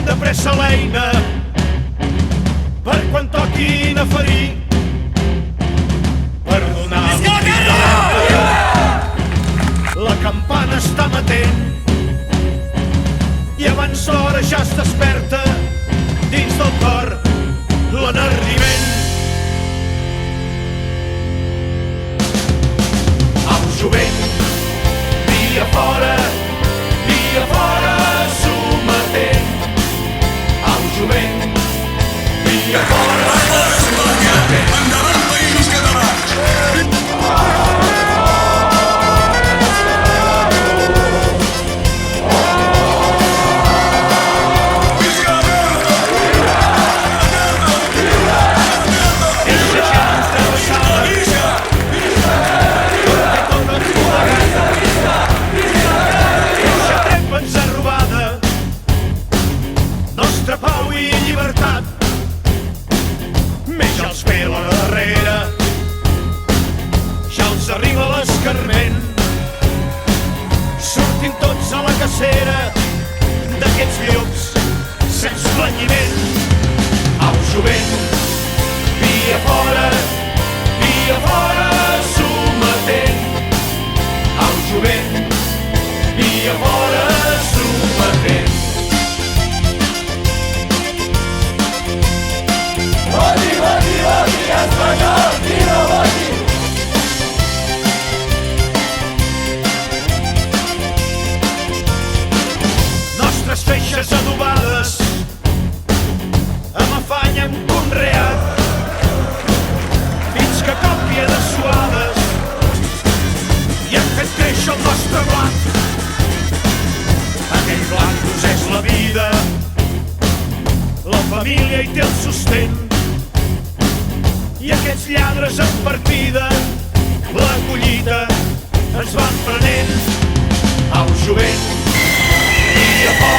de pressa l'eina per quan toquin a ferir, per donar la campana està matent i abans d'hora ja es desperta dins del cor l'enardiment. Au jovent, via fora sometent. Au jovent, via fora sometent. Endavant, països catalans! Pau i llibertat, més ja els ve la darrera, ja els arriba l'escarment. Sortim tots a la cacera d'aquests llops sense planyiment. Au jovent, via fora sometent. Au jovent, via fora sometent. Voti, voti, voti, espanyol, qui no voti. Nostres feixes adobades amb afany hem conreat fins que còpia de suades i hem fet créixer el nostre blat. Aquell blat us és la vida, la família hi té el sostén, i aquests lladres en partida la collita ens van prenent. Au jovent, via fora